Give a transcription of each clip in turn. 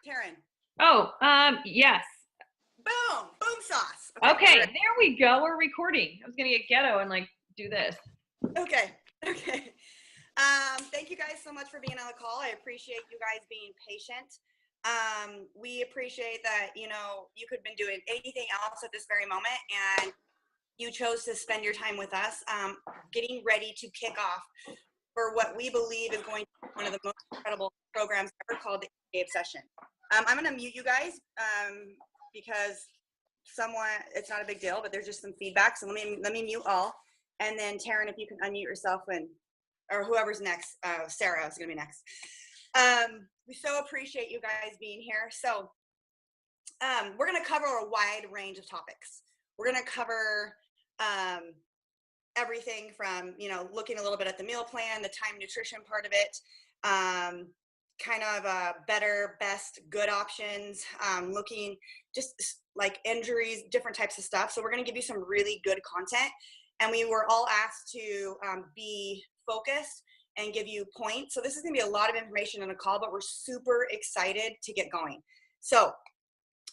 Taryn? Oh, yes. Boom, boom sauce. Okay, there we go. We're recording. I was gonna get ghetto and like do this. Okay. Thank you guys so much for being on the call. I appreciate you guys being patient. We appreciate that, you could have been doing anything else at this very moment, and you chose to spend your time with us, getting ready to kick off for what we believe is going to be one of the most incredible programs ever, called the EA Obsession. I'm going to mute you guys because it's not a big deal, but there's just some feedback. So let me mute all. And then Taryn, if you can unmute yourself, or whoever's next, Sarah is going to be next. We so appreciate you guys being here. So we're going to cover a wide range of topics. We're going to cover everything from, looking a little bit at the meal plan, the time nutrition part of it, kind of better, best, good options, looking just like injuries, different types of stuff. So we're going to give you some really good content. And we were all asked to be focused and give you points. So this is going to be a lot of information in a call, but we're super excited to get going. So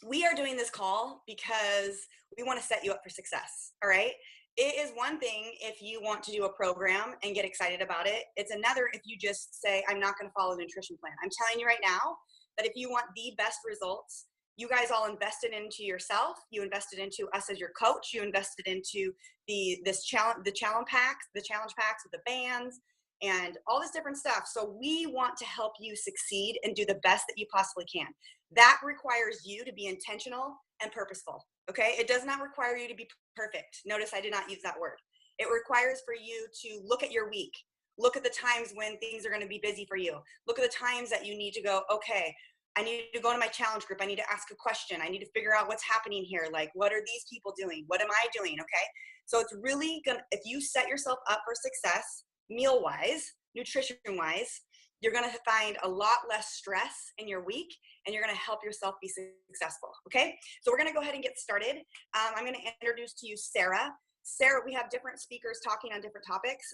we are doing this call because we want to set you up for success. All right. It is one thing if you want to do a program and get excited about it. It's another if you just say, I'm not going to follow the nutrition plan. I'm telling you right now that if you want the best results, you guys all invested into yourself. You invested into us as your coach. You invested into the challenge packs with the bands and all this different stuff. So we want to help you succeed and do the best that you possibly can. That requires you to be intentional and purposeful. Okay. It does not require you to be perfect. Notice I did not use that word. It requires for you to look at your week. Look at the times when things are going to be busy for you. Look at the times that you need to go, okay, I need to go to my challenge group. I need to ask a question. I need to figure out what's happening here. Like, what are these people doing? What am I doing? Okay. So it's really gonna, if you set yourself up for success, meal wise, nutrition wise, you're going to find a lot less stress in your week, and you're going to help yourself be successful. Okay. So we're going to go ahead and get started. I'm going to introduce to you Sarah. Sarah, we have different speakers talking on different topics.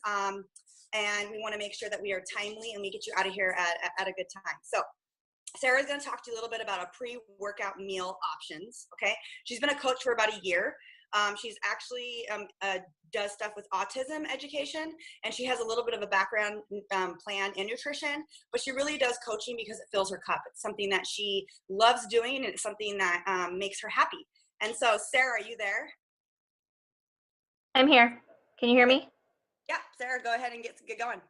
And we want to make sure that we are timely and we get you out of here at a good time. So Sarah's going to talk to you a little bit about a pre-workout meal options. Okay. She's been a coach for about a year. She's actually does stuff with autism education, and she has a little bit of a background plan in nutrition, but she really does coaching because it fills her cup. It's something that she loves doing, and it's something that makes her happy. And so, Sarah, are you there? I'm here. Can you hear me? Yeah, Sarah, go ahead and get going.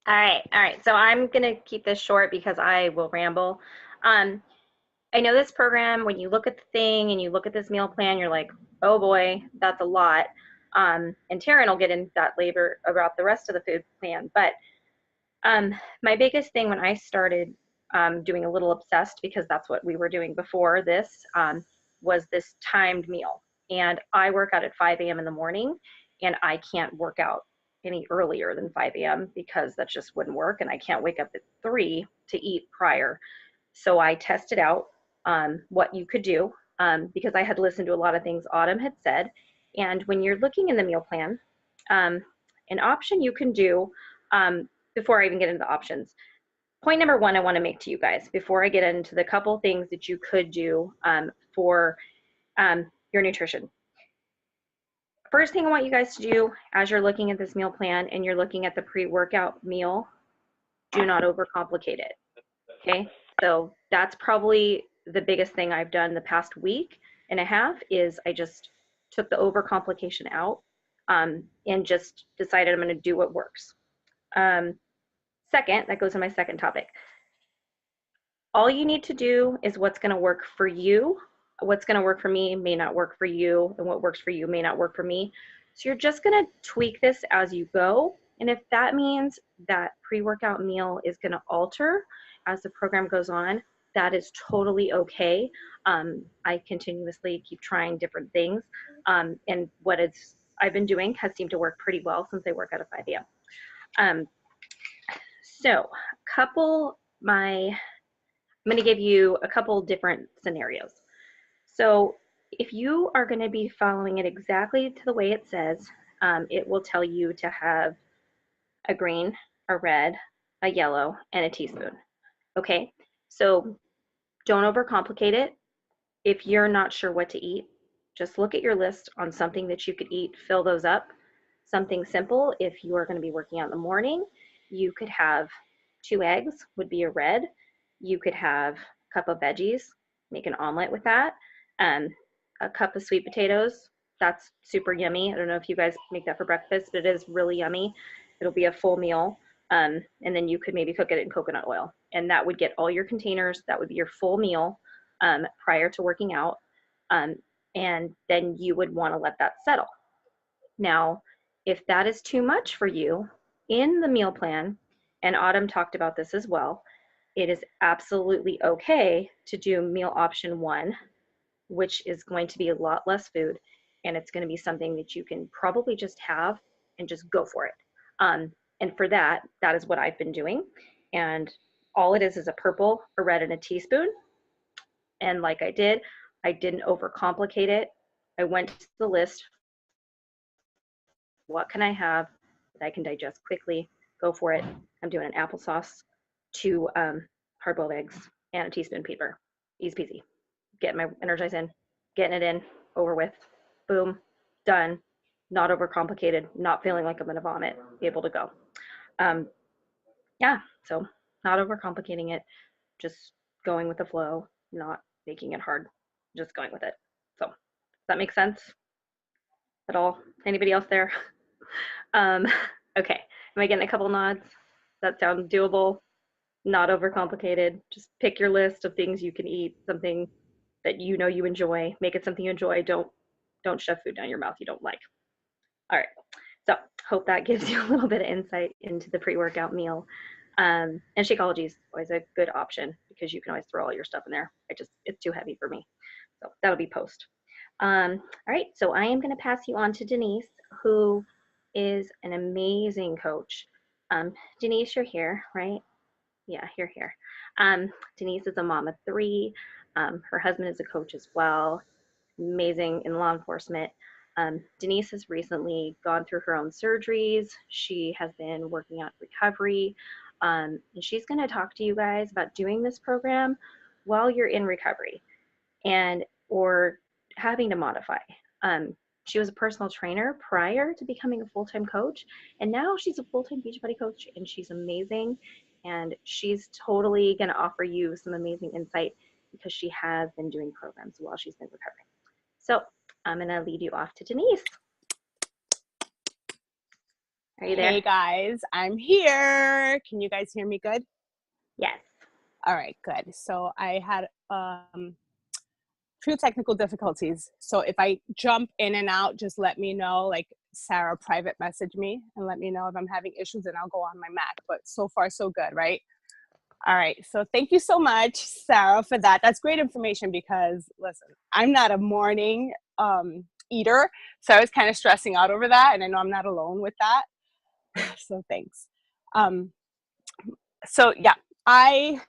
All right. So I'm going to keep this short because I will ramble. I know this program, when you look at the thing and you look at this meal plan, you're like, oh boy, that's a lot. And Taryn will get into that later about the rest of the food plan. But my biggest thing when I started doing a little obsessed, because that's what we were doing before this, was this timed meal. And I work out at 5 a.m. in the morning, and I can't work out any earlier than 5 a.m. because that just wouldn't work. And I can't wake up at 3 to eat prior. So I tested out what you could do because I had listened to a lot of things Autumn had said. And when you're looking in the meal plan, an option you can do, before I even get into the options, point number one I want to make to you guys before I get into the couple things that you could do for your nutrition. First thing I want you guys to do as you're looking at this meal plan and you're looking at the pre-workout meal, do not overcomplicate it. Okay, so that's probably the biggest thing I've done the past week and a half is I just took the overcomplication out and just decided I'm going to do what works. Second, that goes to my second topic. All you need to do is what's going to work for you. What's going to work for me may not work for you, and what works for you may not work for me. So you're just going to tweak this as you go. And if that means that pre-workout meal is going to alter as the program goes on, that is totally okay. I continuously keep trying different things. And what I've been doing has seemed to work pretty well since I work out at 5 a.m. So I'm going to give you a couple different scenarios. So if you are going to be following it exactly to the way it says, it will tell you to have a green, a red, a yellow, and a teaspoon. Okay, so Don't overcomplicate it. If you're not sure what to eat, just look at your list on something that you could eat, fill those up. Something simple, if you are going to be working out in the morning, you could have 2 eggs, would be a red. You could have a cup of veggies, make an omelet with that. Um, a cup of sweet potatoes, that's super yummy. I don't know if you guys make that for breakfast, but it is really yummy. It'll be a full meal. And then you could maybe cook it in coconut oil. And that would get all your containers. That would be your full meal prior to working out. Um, and then you would want to let that settle. Now, if that is too much for you in the meal plan, and Autumn talked about this as well, it is absolutely okay to do meal option 1, which is going to be a lot less food, and it's going to be something that you can probably just have and just go for it. And for that, that is what I've been doing. And all it is a purple, a red, and a teaspoon. And like I didn't overcomplicate it. I went to the list. What can I have that I can digest quickly? Go for it. I'm doing an applesauce, 2 hard-boiled eggs, and a teaspoon peeper. Easy peasy. Getting my Energize in, getting it in, over with. Boom, done. Not overcomplicated, not feeling like I'm gonna vomit, able to go. Yeah, so not overcomplicating it, just going with the flow, not making it hard, just going with it. So, does that make sense at all? Anybody else there? Okay, am I getting a couple nods? That sounds doable, not overcomplicated. Just pick your list of things you can eat, something that you know you enjoy. Make it something you enjoy. Don't shove food down your mouth you don't like. All right, so hope that gives you a little bit of insight into the pre-workout meal. And Shakeology is always a good option because you can always throw all your stuff in there. It's too heavy for me. So that'll be post. All right, so I am going to pass you on to Denise, who is an amazing coach. Denise, you're here, right? Yeah, you're here. Denise is a mom of 3. Her husband is a coach as well, amazing in law enforcement. Denise has recently gone through her own surgeries. She has been working on recovery. And she's going to talk to you guys about doing this program while you're in recovery and or having to modify. She was a personal trainer prior to becoming a full-time coach, and now she's a full-time Beachbody coach, and she's amazing. And she's totally going to offer you some amazing insight because she has been doing programs while she's been recovering. So I'm going to lead you off to Denise. Are you there? Hey guys, I'm here. Can you guys hear me good? Yes. All right, good. So I had few technical difficulties. So if I jump in and out, just let me know, like Sarah private message me and let me know if I'm having issues and I'll go on my Mac. But so far so good, right? All right, so thank you so much, Sarah, for that. That's great information because listen, I'm not a morning eater, so I was kind of stressing out over that, and I know I'm not alone with that. So thanks. So yeah, I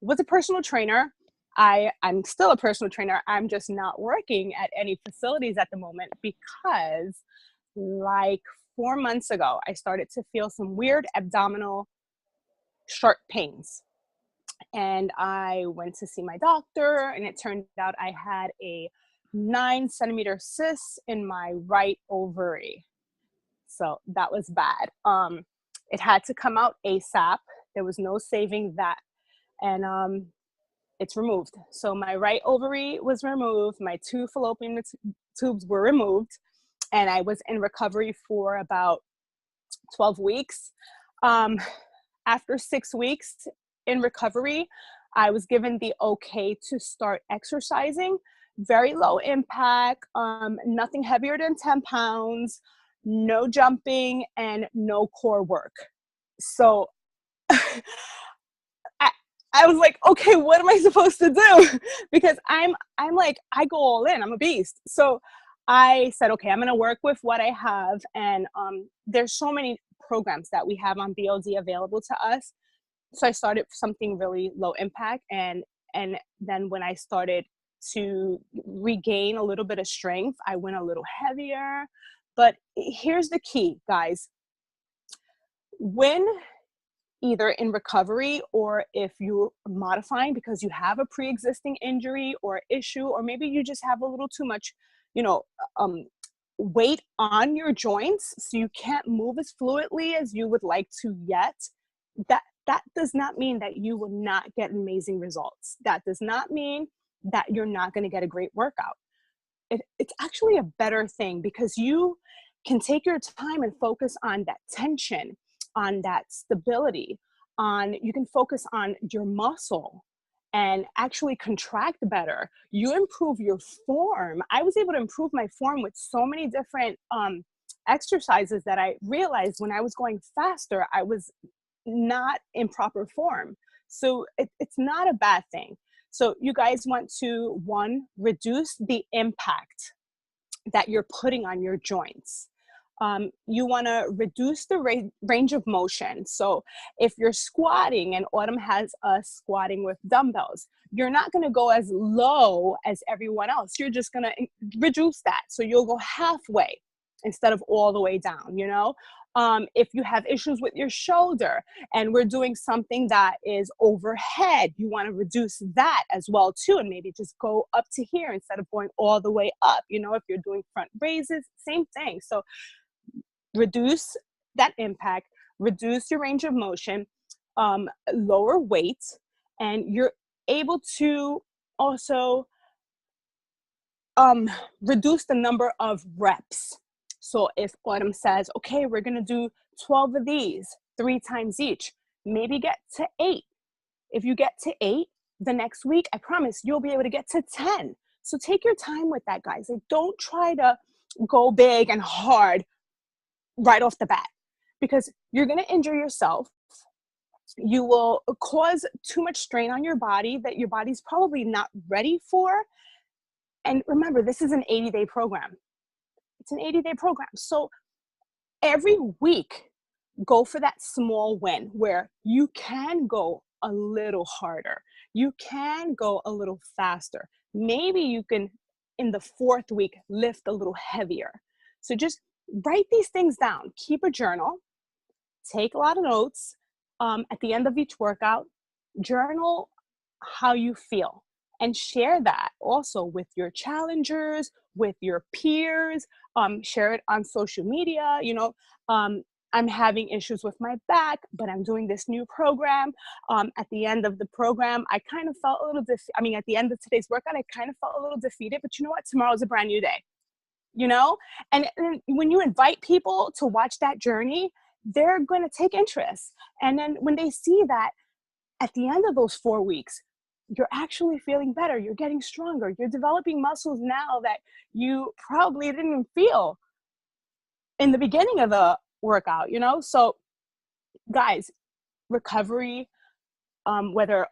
was a personal trainer. I'm still a personal trainer. I'm just not working at any facilities at the moment because like 4 months ago, I started to feel some weird abdominal sharp pains. And I went to see my doctor, and it turned out I had a 9-centimeter cyst in my right ovary. So that was bad. It had to come out ASAP. There was no saving that. And it's removed. So my right ovary was removed. My 2 fallopian tubes were removed. And I was in recovery for about 12 weeks. After 6 weeks in recovery, I was given the okay to start exercising. Very low impact, nothing heavier than 10 pounds, no jumping, and no core work. So I was like, okay, what am I supposed to do? Because I'm like, I go all in, I'm a beast. So I said, okay, I'm gonna work with what I have. And there's so many programs that we have on BLD available to us. So I started something really low impact. And then when I started to regain a little bit of strength, I went a little heavier. But here's the key, guys. When either in recovery, or if you're modifying because you have a pre-existing injury or issue, or maybe you just have a little too much, you know, weight on your joints, so you can't move as fluidly as you would like to yet, that does not mean that you will not get amazing results. That does not mean that you're not going to get a great workout. It's actually a better thing, because you can take your time and focus on that tension, on that stability, you can focus on your muscle and actually contract better. You improve your form. I was able to improve my form with so many different exercises that I realized when I was going faster, I was not in proper form. So it's not a bad thing. So you guys want to, one, reduce the impact that you're putting on your joints. You want to reduce the range of motion. So if you're squatting, and Autumn has us squatting with dumbbells, you're not going to go as low as everyone else. You're just going to reduce that. So you'll go halfway instead of all the way down, you know? If you have issues with your shoulder and we're doing something that is overhead, you want to reduce that as well too, and maybe just go up to here instead of going all the way up. You know, if you're doing front raises, same thing. So reduce that impact, reduce your range of motion, lower weight, and you're able to also reduce the number of reps. So if Autumn says, okay, we're going to do 12 of these 3 times each, maybe get to 8. If you get to 8, the next week, I promise you'll be able to get to 10. So take your time with that, guys. Like, don't try to go big and hard right off the bat, because you're going to injure yourself. You will cause too much strain on your body that your body's probably not ready for. And remember, this is an 80-day program. It's an 80-day program. So every week, go for that small win where you can go a little harder. You can go a little faster. Maybe you can, in the 4th week, lift a little heavier. So just write these things down. Keep a journal. Take a lot of notes. At the end of each workout, journal how you feel. And share that also with your challengers, with your peers. Share it on social media. You know, I'm having issues with my back, but I'm doing this new program. At the end of the program, I kind of felt a little at the end of today's workout, I kind of felt a little defeated, but you know what? Tomorrow's a brand new day, you know? And when you invite people to watch that journey, they're going to take interest. And then when they see that at the end of those 4 weeks, you're actually feeling better. You're getting stronger. You're developing muscles now that you probably didn't even feel in the beginning of the workout, you know? So guys, recovery, whether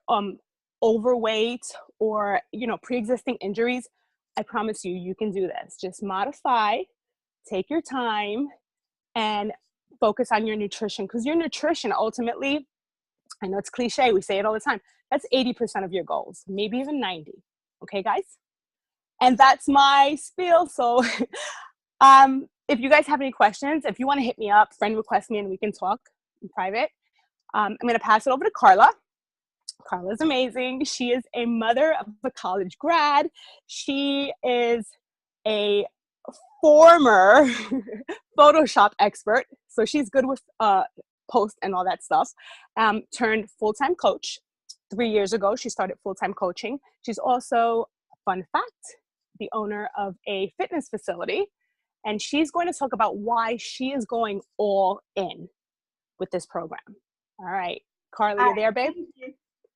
overweight or, you know, pre-existing injuries, I promise you, you can do this. Just modify, take your time, and focus on your nutrition, because your nutrition ultimately, I know it's cliche, we say it all the time, that's 80% of your goals, maybe even 90. Okay, guys? And that's my spiel. So if you guys have any questions, if you want to hit me up, friend request me and we can talk in private. I'm going to pass it over to Carla. Carla's amazing. She is a mother of a college grad. She is a former Photoshop expert. So she's good with post and all that stuff. Turned full-time coach. 3 years ago, she started full-time coaching. She's also, fun fact, the owner of a fitness facility. And she's going to talk about why she is going all in with this program. All right. Carla, you there, babe?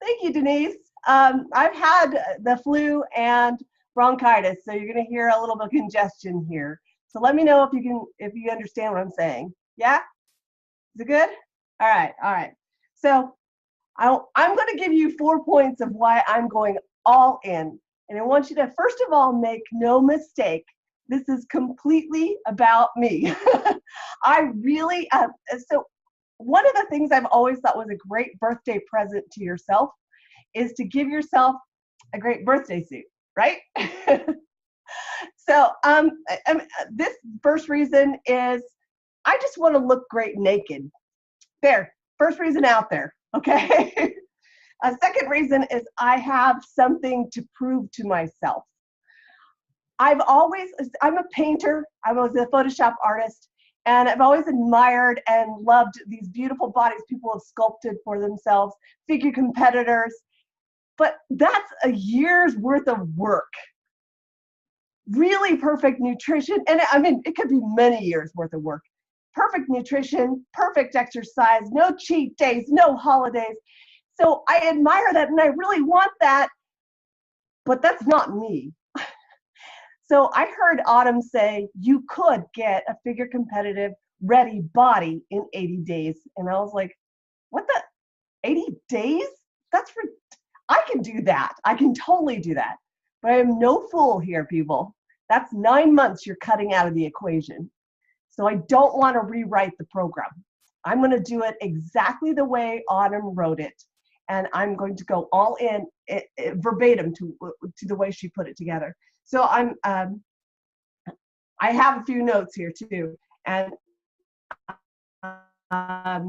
Thank you, Denise. I've had the flu and bronchitis, so you're going to hear a little bit of congestion here. So let me know if you understand what I'm saying. Yeah? Is it good? All right. So I'm going to give you 4 points of why I'm going all in. And I want you to, first of all, make no mistake. This is completely about me. I really, so one of the things I've always thought was a great birthday present to yourself is to give yourself a great birthday suit, right? So this first reason is I just want to look great naked. There, First reason out there, okay? A second reason is I have something to prove to myself. I'm a painter, I was a Photoshop artist, and I've always admired and loved these beautiful bodies people have sculpted for themselves, figure competitors, but that's a year's worth of work. Really perfect nutrition, and I mean, it could be many years worth of work. Perfect nutrition, perfect exercise, no cheat days, no holidays. So I admire that and I really want that, but that's not me. So I heard Autumn say you could get a figure competitive ready body in 80 days. And I was like, what the 80 days? I can do that. I can totally do that. But I am no fool here, people. That's 9 months you're cutting out of the equation. So I don't want to rewrite the program. I'm going to do it exactly the way Autumn wrote it. And I'm going to go all in verbatim to the way she put it together. So I have a few notes here too. And I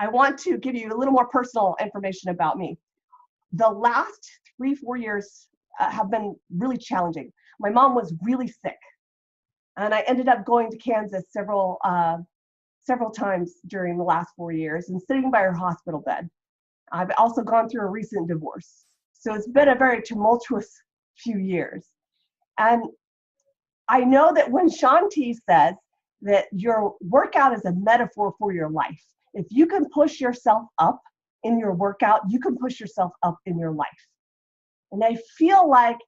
want to give you a little more personal information about me. The last 3-4 years have been really challenging. My mom was really sick, and I ended up going to Kansas several times during the last 4 years and sitting by her hospital bed. I've also gone through a recent divorce. So it's been a very tumultuous few years. And I know that when Shanti says that your workout is a metaphor for your life, if you can push yourself up in your workout, you can push yourself up in your life. And I feel like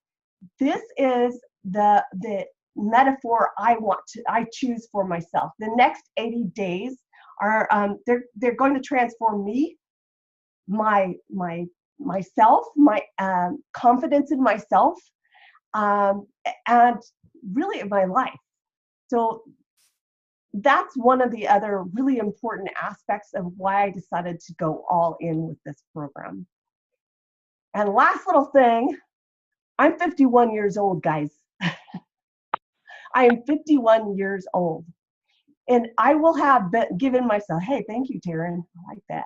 this is the metaphor I choose for myself. The next 80 days are they're going to transform me, myself, my confidence in myself, and really in my life. So that's one of the other really important aspects of why I decided to go all in with this program. And last little thing, I'm 51 years old, guys. I am 51 years old. And I will have given myself, hey, thank you, Taryn, I like that.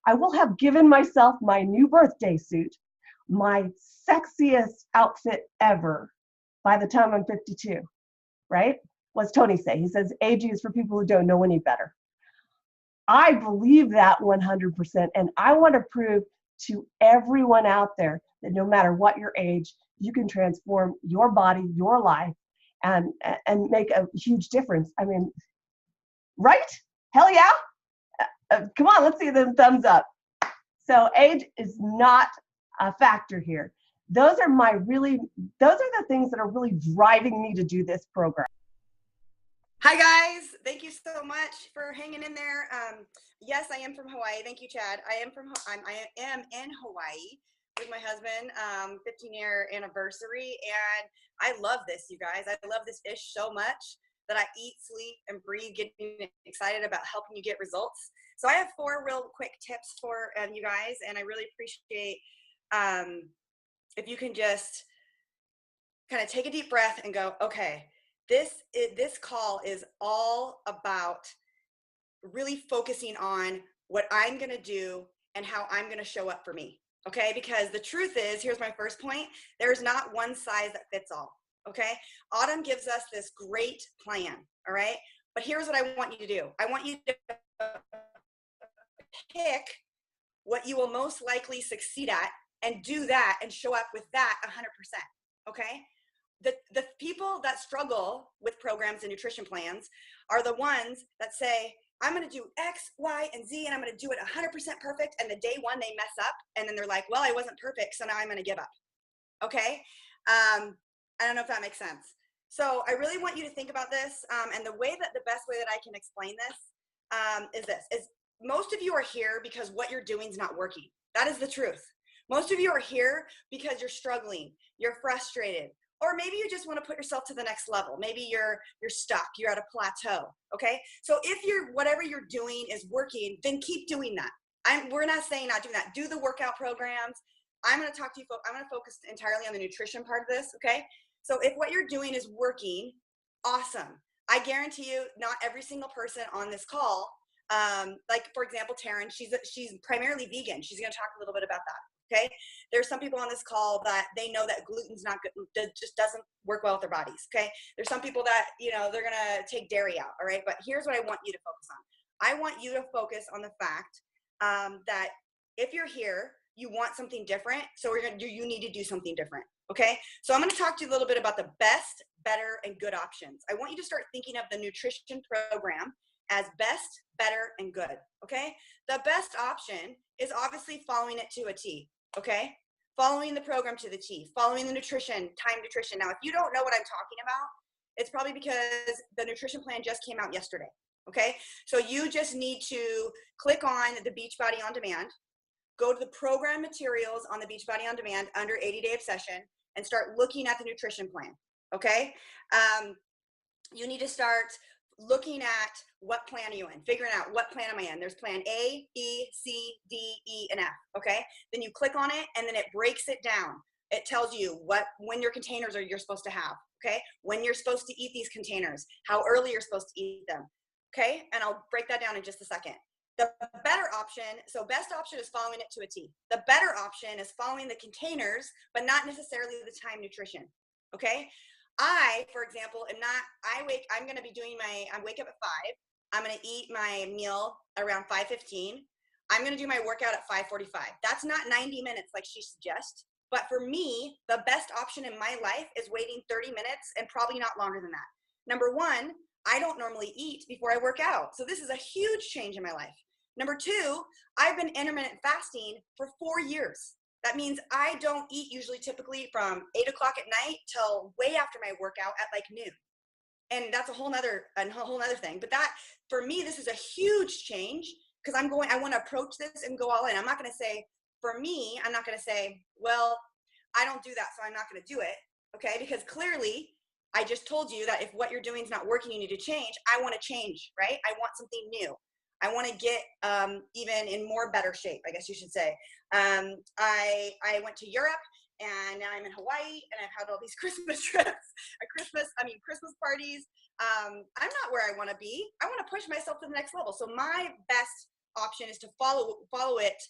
I will have given myself my new birthday suit, my sexiest outfit ever by the time I'm 52, right? What's Tony say? He says, age is for people who don't know any better. I believe that 100%. And I want to prove to everyone out there that no matter what your age, you can transform your body, your life, and make a huge difference. I mean, right? Hell yeah. Come on, let's see the thumbs up. So age is not a factor here. Those are the things that are really driving me to do this program. Hi guys, thank you so much for hanging in there. Yes, I am from Hawaii. Thank you, Chad. I am in Hawaii with my husband, 15-year anniversary, and I love this, you guys. I love this ish so much that I eat, sleep, and breathe, getting excited about helping you get results. So I have 4 real quick tips for you guys, and I really appreciate if you can just kind of take a deep breath and go, okay, this call is all about really focusing on what I'm going to do and how I'm going to show up for me. Okay. Because the truth is, here's my first point. There's not one size that fits all. Okay. Autumn gives us this great plan. All right. But here's what I want you to do. I want you to pick what you will most likely succeed at and do that and show up with that 100%. Okay. The people that struggle with programs and nutrition plans are the ones that say, I'm going to do X, Y, and Z, and I'm going to do it 100% perfect. And the day one, they mess up. And then they're like, well, I wasn't perfect, so now I'm going to give up. Okay? I don't know if that makes sense. So I really want you to think about this. And the best way that I can explain this is most of you are here because what you're doing is not working. That is the truth. Most of you are here because you're struggling. You're frustrated. Or maybe you just want to put yourself to the next level. Maybe you're stuck, you're at a plateau, okay? So if whatever you're doing is working, then keep doing that. We're not saying not doing that. Do the workout programs. I'm going to talk to you, I'm going to focus entirely on the nutrition part of this, okay? So if what you're doing is working, awesome. I guarantee you not every single person on this call Like for example, Taryn, she's primarily vegan. She's going to talk a little bit about that. Okay. There's some people on this call that they know that gluten's not good, that just doesn't work well with their bodies. Okay. There's some people that, you know, they're going to take dairy out. All right. But here's what I want you to focus on. I want you to focus on the fact that if you're here, you want something different. So you need to do something different. Okay. So I'm going to talk to you a little bit about the best, better, and good options. I want you to start thinking of the nutrition program as best, better, and good. Okay. The best option is obviously following it to a T. Okay. Following the program to the T, following the nutrition, time nutrition. Now, if you don't know what I'm talking about, it's probably because the nutrition plan just came out yesterday. Okay. So you just need to click on the Beachbody On Demand, go to the program materials on the Beachbody On Demand under 80-day obsession and start looking at the nutrition plan. Okay. You need to start looking at what plan are you in, figuring out what plan am I in. There's plan A, B, C, D, E, and F. Okay. Then you click on it and then it breaks it down. It tells you when your containers you're supposed to have. Okay. When you're supposed to eat these containers, how early you're supposed to eat them. Okay. And I'll break that down in just a second. The better option, so best option is following it to a T. The better option is following the containers, but not necessarily the time nutrition. Okay. I, for example, I wake up at 5. I'm going to eat my meal around 5:15. I'm going to do my workout at 5:45. That's not 90 minutes like she suggests. But for me, the best option in my life is waiting 30 minutes and probably not longer than that. Number one, I don't normally eat before I work out. So this is a huge change in my life. Number two, I've been intermittent fasting for 4 years. That means I don't eat usually typically from 8 o'clock at night till way after my workout at like noon. And that's a whole nother thing. But that, for me, this is a huge change because I want to approach this and go all in. I'm not going to say, for me, I'm not going to say, well, I don't do that, so I'm not going to do it. Okay. Because clearly I just told you that if what you're doing is not working, you need to change. I want to change, right? I want something new. I want to get even in more better shape, I guess you should say. I went to Europe and now I'm in Hawaii and I've had all these Christmas trips, Christmas parties. I'm not where I want to be. I want to push myself to the next level. So my best option is to follow it,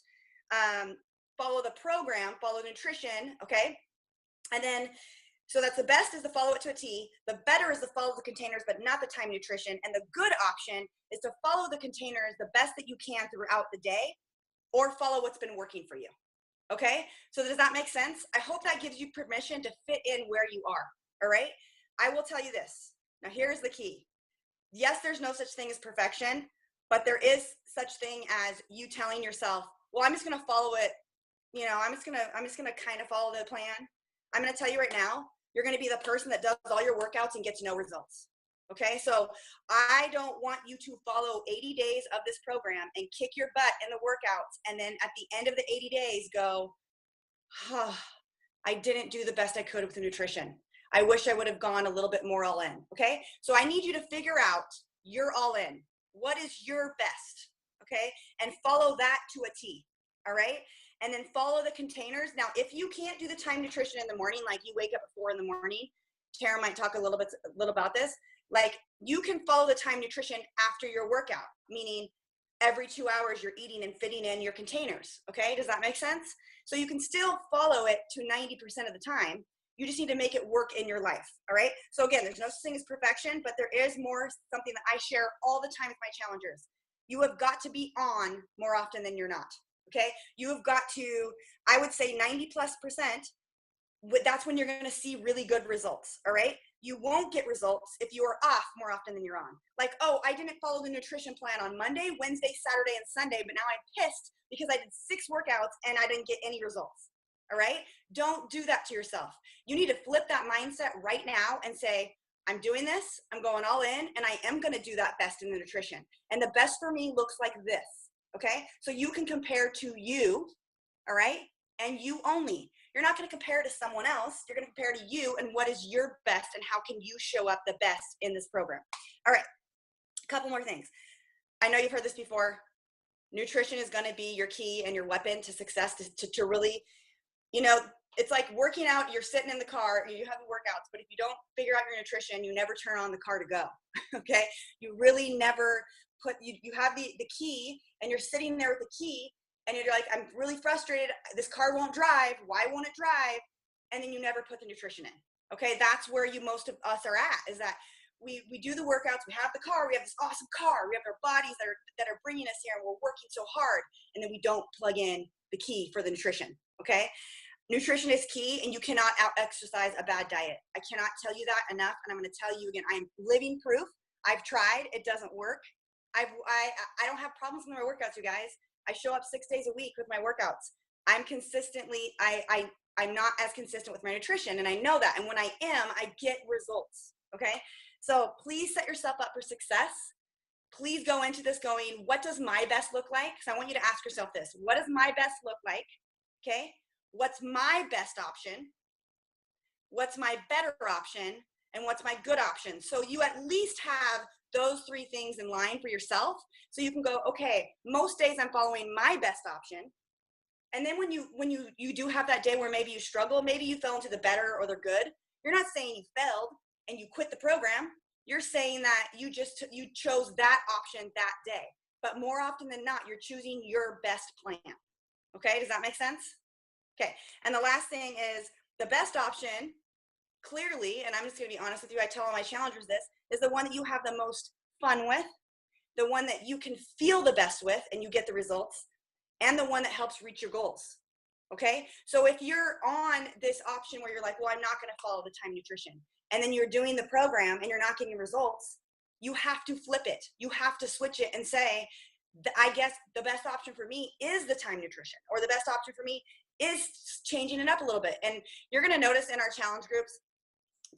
follow the program, follow nutrition. Okay. And then, so that's the best is to follow it to a T. The better is to follow the containers, but not the time nutrition. And the good option is to follow the containers the best that you can throughout the day or follow what's been working for you. Okay. So does that make sense? I hope that gives you permission to fit in where you are. All right. I will tell you this. Now here's the key. Yes, there's no such thing as perfection, but there is such thing as you telling yourself, well, I'm just going to follow it. You know, I'm just going to kind of follow the plan. I'm going to tell you right now, you're going to be the person that does all your workouts and gets no results. Okay. So I don't want you to follow 80 days of this program and kick your butt in the workouts. And then at the end of the 80 days go, oh, I didn't do the best I could with the nutrition. I wish I would have gone a little bit more all in. Okay. So I need you to figure out your all in. What is your best? Okay. And follow that to a T. All right. And then follow the containers. Now, if you can't do the time nutrition in the morning, like you wake up at 4 in the morning, Tara might talk a little about this. Like you can follow the time nutrition after your workout, meaning every 2 hours you're eating and fitting in your containers. Okay. Does that make sense? So you can still follow it to 90% of the time. You just need to make it work in your life. All right. So again, there's no such thing as perfection, but there is something that I share all the time with my challengers. You have got to be on more often than you're not. Okay. You have got to, I would say 90+%. That's when you're going to see really good results. All right. You won't get results if you are off more often than you're on. Like, oh, I didn't follow the nutrition plan on Monday, Wednesday, Saturday, and Sunday, but now I'm pissed because I did 6 workouts and I didn't get any results. All right. Don't do that to yourself. You need to flip that mindset right now and say, I'm doing this. I'm going all in and I am going to do that best in the nutrition. And the best for me looks like this. Okay. So you can compare to you. All right. And you only. You're not going to compare to someone else. You're going to compare to you and what is your best and how can you show up the best in this program. All right. A couple more things. I know you've heard this before. Nutrition is going to be your key and your weapon to success to really, it's like working out. You're sitting in the car, you have the workouts, but if you don't figure out your nutrition, you never turn on the car to go. Okay. You really never you have the key, and you're sitting there with the key, and you're like, I'm really frustrated. This car won't drive. Why won't it drive? And then you never put the nutrition in. Okay, that's where most of us are at, is that we do the workouts, we have the car, we have this awesome car, we have our bodies that are bringing us here, and we're working so hard, and then we don't plug in the key for the nutrition. Okay, nutrition is key, and you cannot out exercise a bad diet. I cannot tell you that enough, and I'm going to tell you again, I am living proof. I've tried, it doesn't work. I don't have problems with my workouts, you guys. I show up 6 days a week with my workouts. I'm consistently, I'm not as consistent with my nutrition, and I know that. And when I am, I get results. Okay, so please set yourself up for success. Please go into this going, what does my best look like? Because I want you to ask yourself this: what does my best look like? Okay, what's my best option? What's my better option? And what's my good option? So you at least have those 3 things in line for yourself, so you can go, okay, most days I'm following my best option. And then when you do have that day where maybe you struggle, maybe you fell into the better or the good, you're not saying you failed and you quit the program. You're saying that you chose that option that day. But more often than not, you're choosing your best plan. Okay, does that make sense? Okay, and the last thing is the best option, clearly, and I'm just going to be honest with you, I tell all my challengers this, is the one that you have the most fun with, the one that you can feel the best with and you get the results, and the one that helps reach your goals. Okay, so if you're on this option where you're like, well, I'm not going to follow the time nutrition, and then you're doing the program and you're not getting results, you have to flip it. You have to switch it and say, I guess the best option for me is the time nutrition, or the best option for me is changing it up a little bit. And you're going to notice in our challenge groups,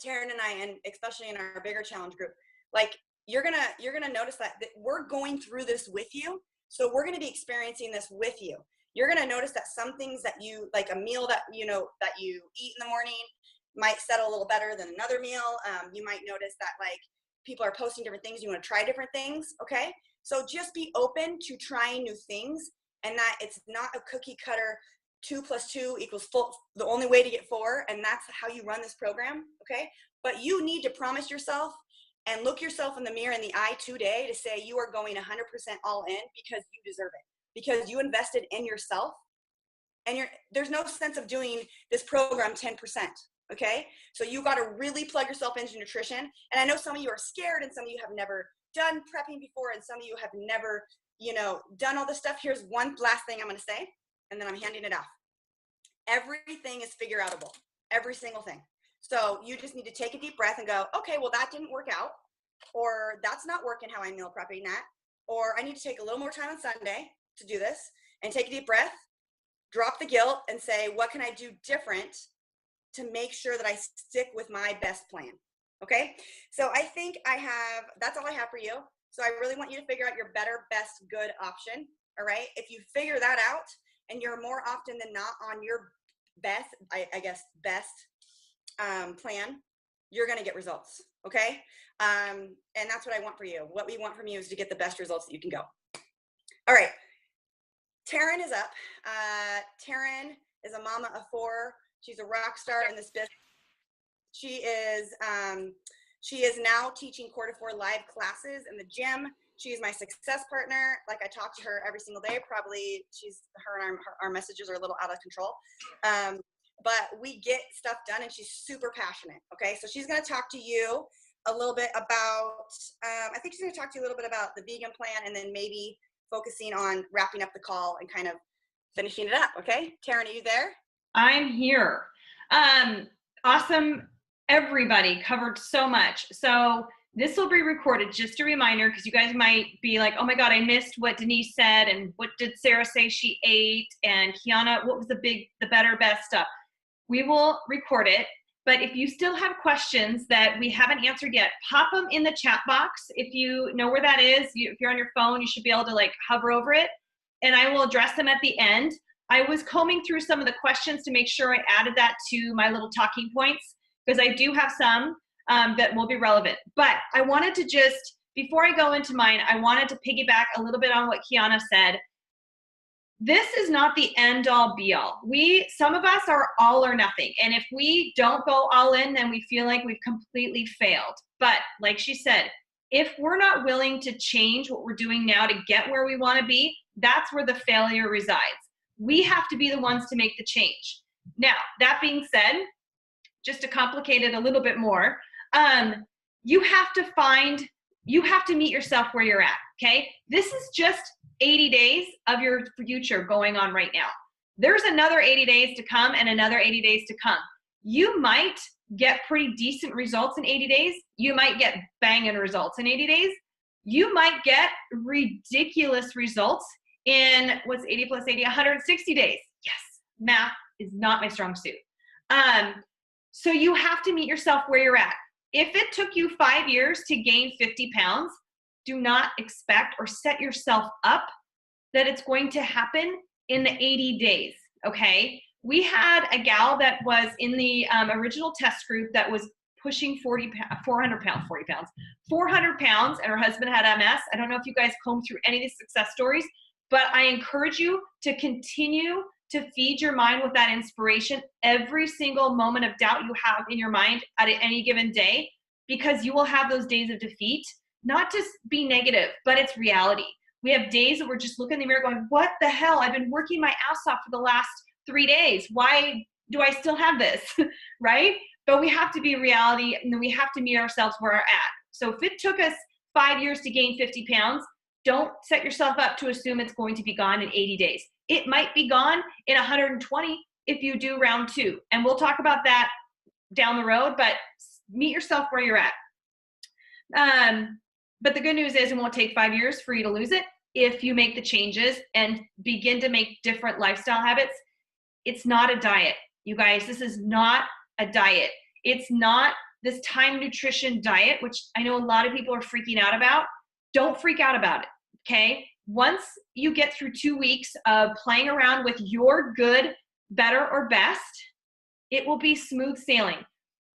Taryn and I, and especially in our bigger challenge group, like you're gonna notice that we're going through this with you. So we're going to be experiencing this with you. You're going to notice that some things that you, like a meal that you eat in the morning, might settle a little better than another meal. You might notice that like people are posting different things. You want to try different things. Okay, so just be open to trying new things, and that it's not a cookie cutter 2 + 2 = 4, the only way to get 4, and that's how you run this program. Okay, but you need to promise yourself and look yourself in the mirror in the eye today to say you are going 100% all in, because you deserve it, because you invested in yourself, and there's no sense of doing this program 10%. Okay, so you got to really plug yourself into nutrition. And I know some of you are scared, and some of you have never done prepping before, and some of you have never done all this stuff. Here's one last thing I'm going to say, and then I'm handing it off. Everything is figure outable, every single thing. So you just need to take a deep breath and go, okay, well, that didn't work out, or that's not working how I'm meal prepping that, or I need to take a little more time on Sunday to do this, and take a deep breath, drop the guilt, and say, what can I do different to make sure that I stick with my best plan? Okay, so I think that's all I have for you. So I really want you to figure out your better, best, good option. All right, if you figure that out, and you're more often than not on your best, best plan, you're going to get results. Okay, and that's what I want for you. What we want from you is to get the best results that you can go. All right, Taryn is up. Taryn is a mama of 4. She's a rock star in this business. She is now teaching Core to 4 live classes in the gym. She's my success partner. Like, I talk to her every single day. Probably her and our messages are a little out of control. But we get stuff done, and she's super passionate. Okay, so she's going to talk to you a little bit about, I think she's going to talk to you a little bit about the vegan plan, and then maybe focusing on wrapping up the call and kind of finishing it up. Okay, Taryn, are you there? I'm here. Awesome. Everybody covered so much. So this will be recorded, just a reminder, because you guys might be like, oh my God, I missed what Denise said, and what did Sarah say she ate, and Kiana, what was the better, best stuff? We will record it, but if you still have questions that we haven't answered yet, pop them in the chat box. If you know where that is, if you're on your phone, you should be able to like hover over it, and I will address them at the end. I was combing through some of the questions to make sure I added that to my little talking points, because I do have some that will be relevant. But I wanted to just, before I go into mine, I wanted to piggyback a little bit on what Kiana said. This is not the end all be all. Some of us are all or nothing. And if we don't go all in, then we feel like we've completely failed. But like she said, If we're not willing to change what we're doing now to get where we want to be, that's where the failure resides. We have to be the ones to make the change. Now, that being said, just to complicate it a little bit more, you have to meet yourself where you're at, okay? This is just 80 days of your future going on right now. There's another 80 days to come and another 80 days to come. You might get pretty decent results in 80 days. You might get banging results in 80 days. You might get ridiculous results in, what's 80 plus 80, 160 days. Yes, math is not my strong suit. So you have to meet yourself where you're at. If it took you 5 years to gain 50 pounds, do not expect or set yourself up that it's going to happen in the 80 days, okay? We had a gal that was in the original test group that was pushing 400 pounds, and her husband had MS. I don't know if you guys comb through any of these success stories, but I encourage you to continue to feed your mind with that inspiration every single moment of doubt you have in your mind at any given day, because you will have those days of defeat. Not to be negative, but it's reality. We have days that we're just looking in the mirror going, what the hell? I've been working my ass off for the last 3 days. Why do I still have this, right? But we have to be reality, and then we have to meet ourselves where we're at. So if it took us 5 years to gain 50 pounds, don't set yourself up to assume it's going to be gone in 80 days. It might be gone in 120 if you do round 2. And we'll talk about that down the road, but meet yourself where you're at. But the good news is it won't take 5 years for you to lose it if you make the changes and begin to make different lifestyle habits. It's not a diet, you guys. This is not a diet. It's not this time nutrition diet, which I know a lot of people are freaking out about. Don't freak out about it, okay? Once you get through 2 weeks of playing around with your good, better, or best, it will be smooth sailing.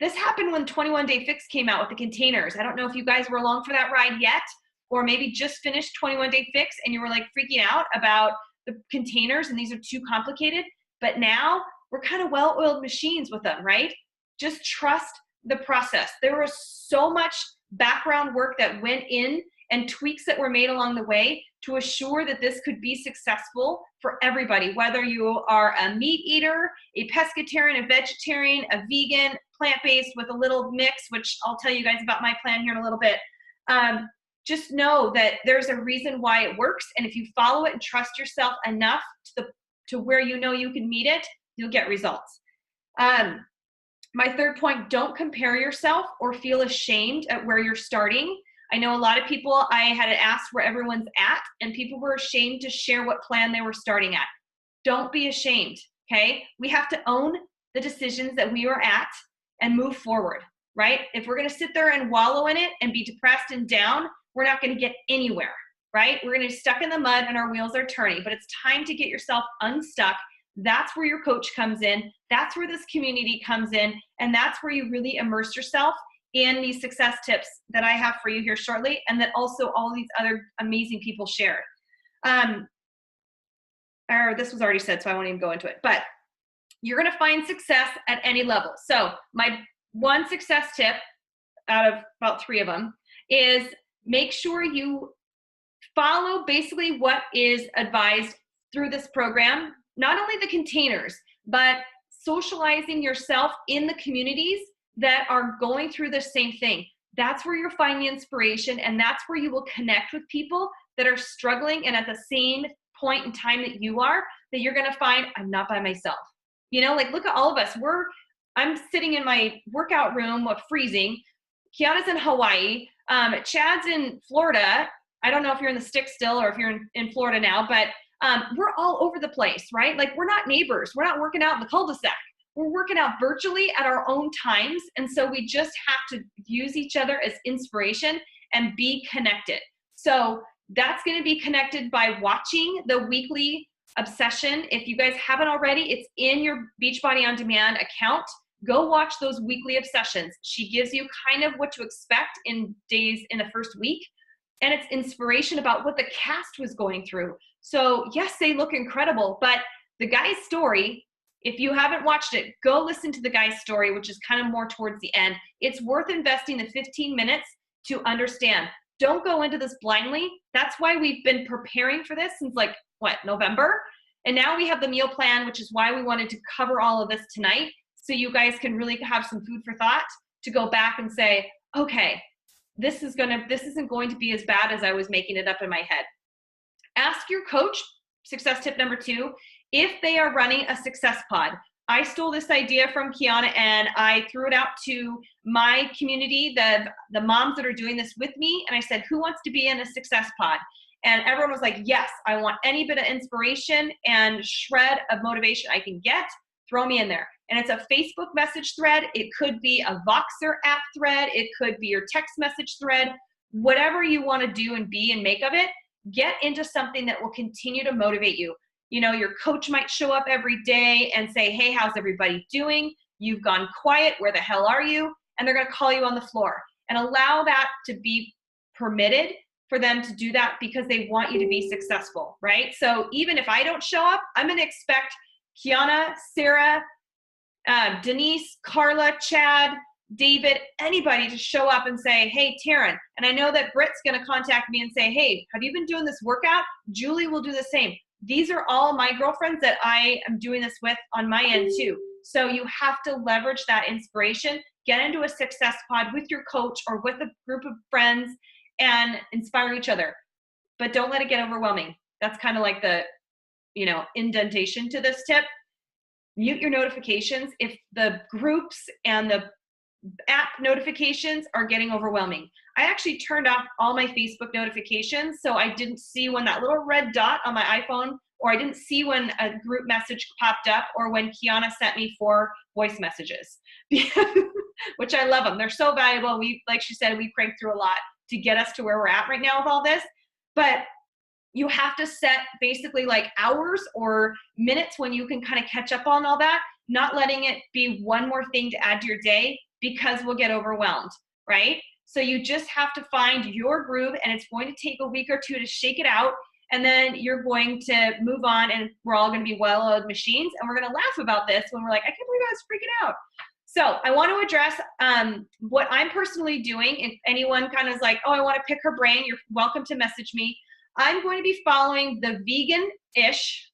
This happened when 21 Day Fix came out with the containers. I don't know if you guys were along for that ride yet, or maybe just finished 21 Day Fix and you were like freaking out about the containers and these are too complicated. But now we're kind of well-oiled machines with them, right? Just trust the process. There was so much background work that went in and tweaks that were made along the way to assure that this could be successful for everybody, whether you are a meat eater, a pescatarian, a vegetarian, a vegan, plant-based with a little mix, which I'll tell you guys about my plan here in a little bit. Just know that there's a reason why it works, and if you follow it and trust yourself enough to where you know you can meet it, you'll get results. My third point, don't compare yourself or feel ashamed at where you're starting. I know a lot of people, I had asked where everyone's at, and people were ashamed to share what plan they were starting at. Don't be ashamed, okay? We have to own the decisions that we are at and move forward, right? If we're gonna sit there and wallow in it and be depressed and down, we're not gonna get anywhere, right? We're gonna be stuck in the mud and our wheels are turning, but it's time to get yourself unstuck. That's where your coach comes in. That's where this community comes in. And that's where you really immerse yourself in these success tips that I have for you here shortly, and that also all these other amazing people shared. Or this was already said, so I won't even go into it, but you're gonna find success at any level. So my one success tip out of about 3 of them is make sure you follow basically what is advised through this program, not only the containers, but socializing yourself in the communities that are going through the same thing. That's where you're finding inspiration, and that's where you will connect with people that are struggling and at the same point in time that you are, that you're gonna find, I'm not by myself. You know, like look at all of us. I'm sitting in my workout room freezing. Kiana's in Hawaii. Chad's in Florida. I don't know if you're in the sticks still or if you're in Florida now, but we're all over the place, right? Like we're not neighbors. We're not working out in the cul-de-sac. We're working out virtually at our own times. And so we just have to use each other as inspiration and be connected. So that's going to be connected by watching the weekly obsession. If you guys haven't already, it's in your Beachbody On Demand account. Go watch those weekly obsessions. She gives you kind of what to expect in days in the first week. And it's inspiration about what the cast was going through. So yes, they look incredible, but the guy's story, if you haven't watched it, go listen to the guy's story, which is kind of more towards the end. It's worth investing the 15 minutes to understand. Don't go into this blindly. That's why we've been preparing for this since like, November? And now we have the meal plan, which is why we wanted to cover all of this tonight, so you guys can really have some food for thought to go back and say, okay, this isn't going to be as bad as I was making it up in my head. Ask your coach, success tip number 2, if they are running a success pod. I stole this idea from Kiana and I threw it out to my community, the moms that are doing this with me. And I said, who wants to be in a success pod? And everyone was like, yes, I want any bit of inspiration and shred of motivation I can get. Throw me in there. And it's a Facebook message thread. It could be a Voxer app thread. It could be your text message thread. Whatever you want to do and be and make of it, get into something that will continue to motivate you. You know, your coach might show up every day and say, hey, how's everybody doing? You've gone quiet. Where the hell are you? And they're going to call you on the floor. And allow that to be permitted for them to do that because they want you to be successful, right? So even if I don't show up, I'm going to expect Kiana, Sarah, Denise, Carla, Chad, David, anybody to show up and say, hey, Taryn. And I know that Britt's going to contact me and say, hey, have you been doing this workout? Julie will do the same. These are all my girlfriends that I am doing this with on my end too. So you have to leverage that inspiration, get into a success pod with your coach or with a group of friends and inspire each other. But don't let it get overwhelming. That's kind of like the, indentation to this tip. Mute your notifications if the groups and the app notifications are getting overwhelming. I actually turned off all my Facebook notifications, so I didn't see when that little red dot on my iPhone, or I didn't see when a group message popped up, or when Kiana sent me 4 voice messages, which I love them. They're so valuable. Like she said, we cranked through a lot to get us to where we're at right now with all this. But you have to set basically like hours or minutes when you can kind of catch up on all that, not letting it be one more thing to add to your day because we'll get overwhelmed, right? So you just have to find your groove, and it's going to take a week or 2 to shake it out, and then you're going to move on, and we're all going to be well-oiled machines, and we're going to laugh about this when we're like, I can't believe I was freaking out. So I want to address what I'm personally doing. If anyone kind of is like, oh, I want to pick her brain, you're welcome to message me. I'm going to be following the vegan-ish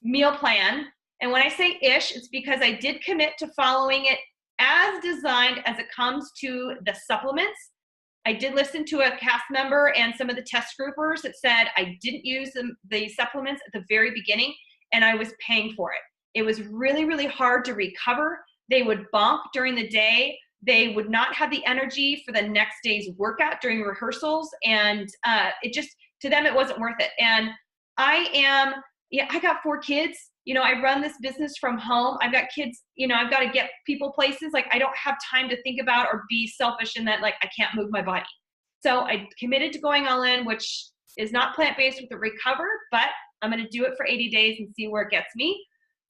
meal plan. And when I say ish, it's because I did commit to following it as designed as it comes to the supplements. I did listen to a cast member and some of the test groupers that said I didn't use the supplements at the very beginning, and I was paying for it. It was really, really hard to recover. They would bonk during the day. They would not have the energy for the next day's workout during rehearsals, and to them, it wasn't worth it. And I got 4 kids. I run this business from home. I've got kids, I've got to get people places. Like, I don't have time to think about or be selfish in that, like, I can't move my body. So I committed to going all in, which is not plant-based with the recover, but I'm going to do it for 80 days and see where it gets me.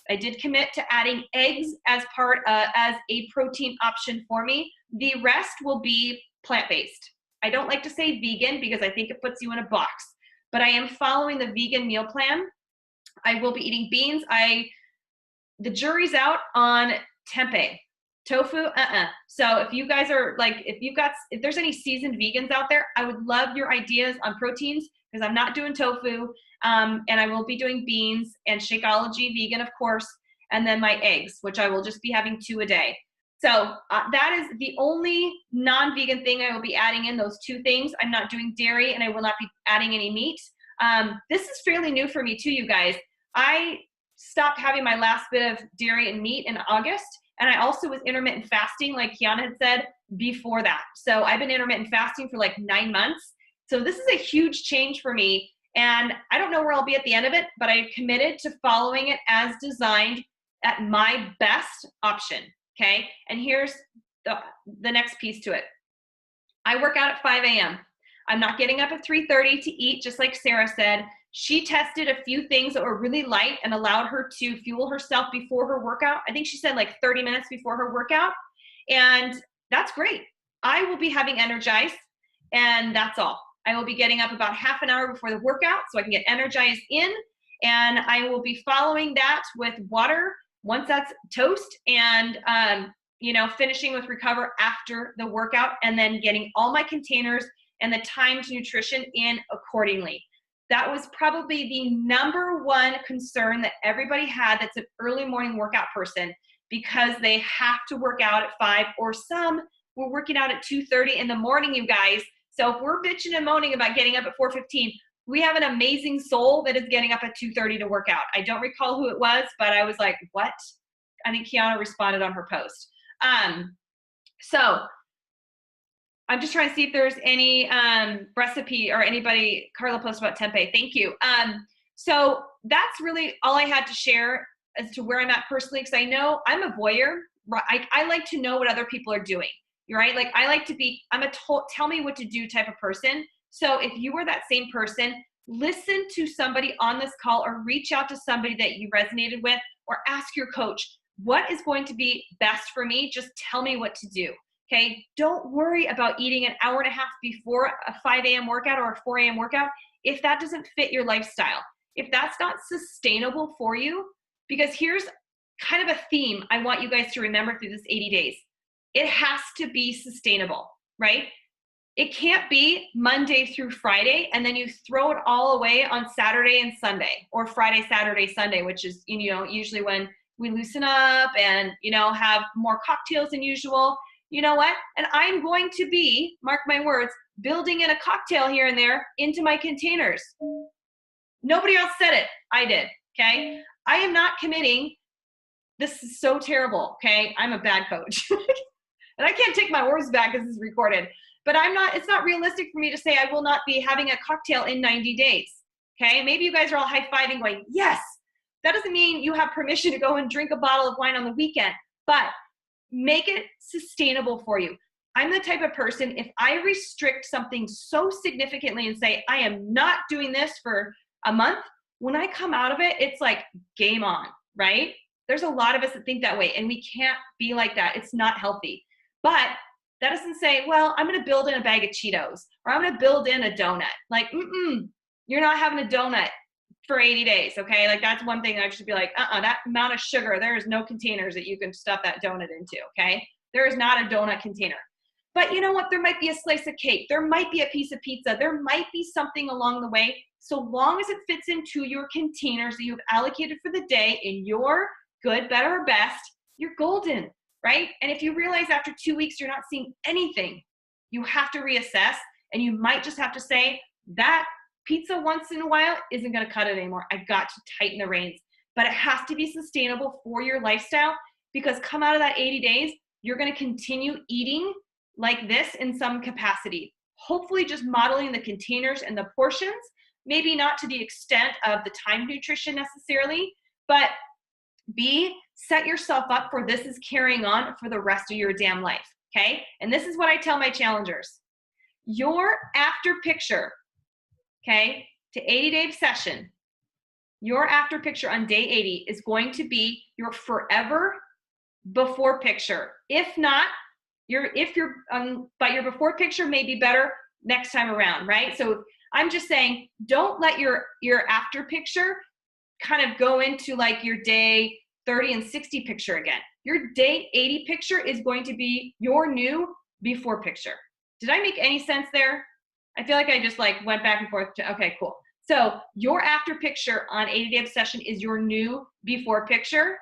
I did commit to adding eggs as a protein option for me. The rest will be plant-based. I don't like to say vegan because I think it puts you in a box, but I am following the vegan meal plan. I will be eating beans. The jury's out on tempeh. Tofu, So if you guys are like, if there's any seasoned vegans out there, I would love your ideas on proteins, because I'm not doing tofu. And I will be doing beans and Shakeology vegan, of course, and then my eggs, which I will just be having 2 a day. So that is the only non-vegan thing I will be adding in, those 2 things. I'm not doing dairy, and I will not be adding any meat. This is fairly new for me too, you guys. I stopped having my last bit of dairy and meat in August, and I also was intermittent fasting, like Kiana had said, before that. So I've been intermittent fasting for like 9 months. So this is a huge change for me, and I don't know where I'll be at the end of it, but I committed to following it as designed at my best option. Okay, and here's the next piece to it. I work out at 5 a.m. I'm not getting up at 3:30 to eat, just like Sarah said. She tested a few things that were really light and allowed her to fuel herself before her workout. I think she said like 30 minutes before her workout, and that's great. I will be having Energize, and that's all. I will be getting up about half an hour before the workout so I can get Energize in, and I will be following that with water once that's toast, and you know, finishing with recover after the workout, and then getting all my containers and the timed nutrition in accordingly. That was probably the number one concern that everybody had that's an early morning workout person, because they have to work out at 5, or some were working out at 2:30 in the morning, you guys. So if we're bitching and moaning about getting up at 4:15, we have an amazing soul that is getting up at 2:30 to work out. I don't recall who it was, but I was like, what? I think Kiana responded on her post. So I'm just trying to see if there's any recipe or anybody. Carla posted about tempeh. Thank you. So that's really all I had to share as to where I'm at personally, because I know I'm a voyeur. I like to know what other people are doing. You're right. Like I like to be, I'm a tell me what to do type of person. So if you were that same person, listen to somebody on this call, or reach out to somebody that you resonated with, or ask your coach, what is going to be best for me? Just tell me what to do. Okay. Don't worry about eating an hour and a half before a 5 a.m. workout or a 4 a.m. workout if that doesn't fit your lifestyle, if that's not sustainable for you. Because here's kind of a theme I want you guys to remember through this 80 days. It has to be sustainable, right? It can't be Monday through Friday and then you throw it all away on Saturday and Sunday, or Friday, Saturday, Sunday, which is, you know, usually when we loosen up and, you know, have more cocktails than usual. You know what? And I'm going to be, mark my words, building in a cocktail here and there into my containers. Nobody else said it. I did. Okay. I am not committing. This is so terrible. Okay. I'm a bad coach. And I can't take my words back because this is recorded. But it's not realistic for me to say I will not be having a cocktail in 90 days. Okay. Maybe you guys are all high-fiving going, yes. That doesn't mean you have permission to go and drink a bottle of wine on the weekend, but make it sustainable for you. I'm the type of person, if I restrict something so significantly and say, I am not doing this for a month, when I come out of it, it's like game on, right? There's a lot of us that think that way, and we can't be like that. It's not healthy. But that doesn't say, well, I'm going to build in a bag of Cheetos, or I'm going to build in a donut. Like, you're not having a donut for 80 days, okay? Like that's one thing I should be like, that amount of sugar, there is no containers that you can stuff that donut into, okay? There is not a donut container. But you know what? There might be a slice of cake. There might be a piece of pizza. There might be something along the way. So long as it fits into your containers that you've allocated for the day in your good, better, or best, you're golden, right? And if you realize after 2 weeks you're not seeing anything, you have to reassess, and you might just have to say that pizza once in a while isn't going to cut it anymore. I've got to tighten the reins. But it has to be sustainable for your lifestyle, because come out of that 80 days, you're going to continue eating like this in some capacity. Hopefully just modeling the containers and the portions, maybe not to the extent of the timed nutrition necessarily, but set yourself up for this is carrying on for the rest of your damn life, okay? And this is what I tell my challengers. Your after picture, okay, to 80-day session, your after picture on day 80 is going to be your forever before picture. If not, your before picture may be better next time around, right? So I'm just saying, don't let your after picture kind of go into like your day 30 and 60 picture again. Your day 80 picture is going to be your new before picture. Did I make any sense there? I feel like I just like went back and forth okay, cool. So your after picture on 80-day obsession is your new before picture.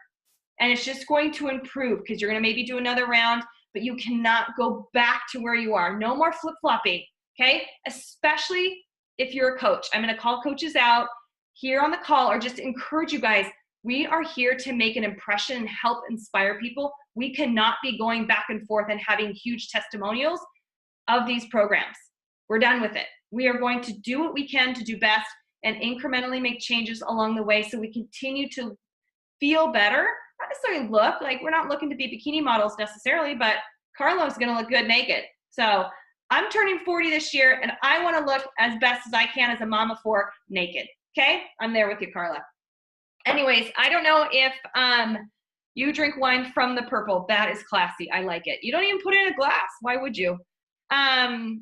And it's just going to improve because you're going to maybe do another round, but you cannot go back to where you are. No more flip-flopping, okay? Especially if you're a coach. I'm going to call coaches out here on the call, or just encourage you guys. We are here to make an impression and help inspire people. We cannot be going back and forth and having huge testimonials of these programs. We're done with it. We are going to do what we can to do best and incrementally make changes along the way so we continue to feel better. Not necessarily look, like we're not looking to be bikini models necessarily, but Carlo's gonna look good naked. So I'm turning 40 this year and I wanna look as best as I can as a mama for naked, okay? I'm there with you, Carla. Anyways, I don't know if you drink wine from the purple. That is classy, I like it. You don't even put it in a glass, why would you?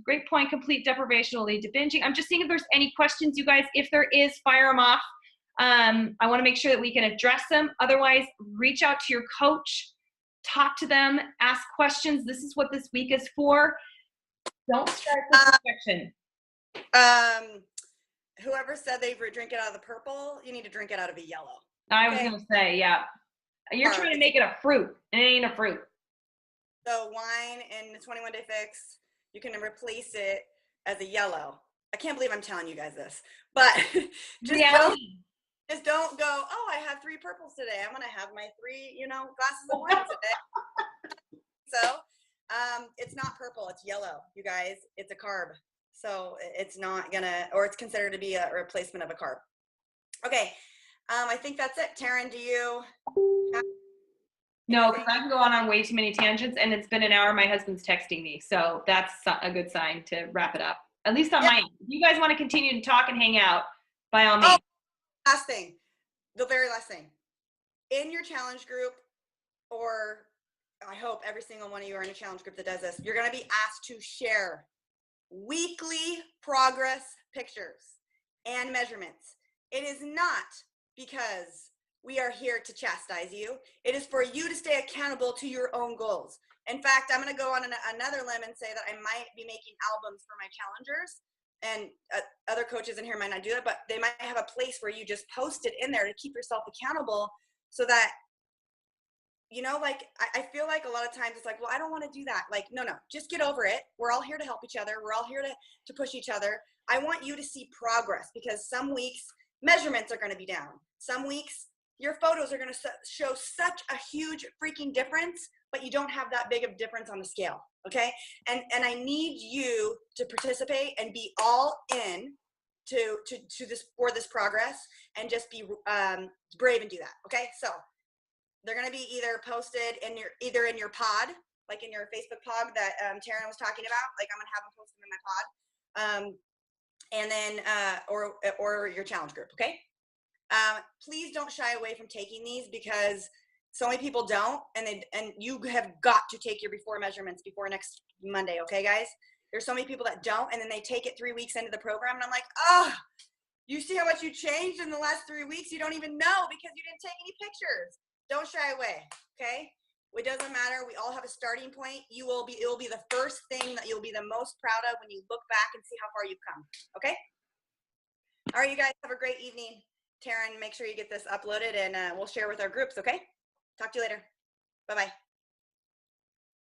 Great point, complete deprivation will lead to binging. I'm just seeing if there's any questions, you guys. If there is, fire them off. I want to make sure that we can address them. Otherwise, reach out to your coach. talk to them, ask questions. This is what this week is for. Don't start with perfection. Whoever said they drink it out of the purple, you need to drink it out of a yellow. I was gonna say, yeah. You're trying to make it a fruit, and it ain't a fruit. So wine and the 21 Day Fix, you can replace it as a yellow. I can't believe I'm telling you guys this, but just don't go, oh, I have 3 purples today. I'm gonna have my 3, glasses of wine today. So it's not purple, it's yellow, you guys. It's a carb. So it's not gonna, or it's considered to be a replacement of a carb. Okay, I think that's it. Taryn, do you have No, because I can go on way too many tangents, and it's been an hour. My husband's texting me, so that's a good sign to wrap it up. At least on my end. If you guys want to continue to talk and hang out, by all means. Last thing, the very last thing. In your challenge group, or I hope every single one of you are in a challenge group that does this, you're going to be asked to share weekly progress pictures and measurements. It is not because we are here to chastise you. It is for you to stay accountable to your own goals. In fact, I'm going to go on another limb and say that I might be making albums for my challengers, and other coaches in here might not do that, but they might have a place where you just post it in there to keep yourself accountable, so that, I feel like a lot of times it's like, well, I don't want to do that. Like, no, just get over it. We're all here to help each other. We're all here to push each other. I want you to see progress, because some weeks measurements are going to be down. Some weeks your photos are going to show such a huge freaking difference, but you don't have that big of a difference on the scale. Okay. And I need you to participate and be all in to this, for this progress, and just be brave and do that. Okay. So they're going to be either posted in your pod, like in your Facebook pod that Taryn was talking about. Like, I'm going to have them post them in my pod. And then, or your challenge group. Okay. Please don't shy away from taking these, because so many people don't, and you have got to take your before measurements before next Monday. Okay, guys? There's so many people that don't, and then they take it 3 weeks into the program, and I'm like, oh, you see how much you changed in the last 3 weeks? You don't even know, because you didn't take any pictures. Don't shy away. Okay? It doesn't matter. We all have a starting point. It will be the first thing that you'll be the most proud of when you look back and see how far you've come. Okay? All right, you guys, have a great evening. Taryn, make sure you get this uploaded, and we'll share with our groups, okay? Talk to you later. Bye-bye.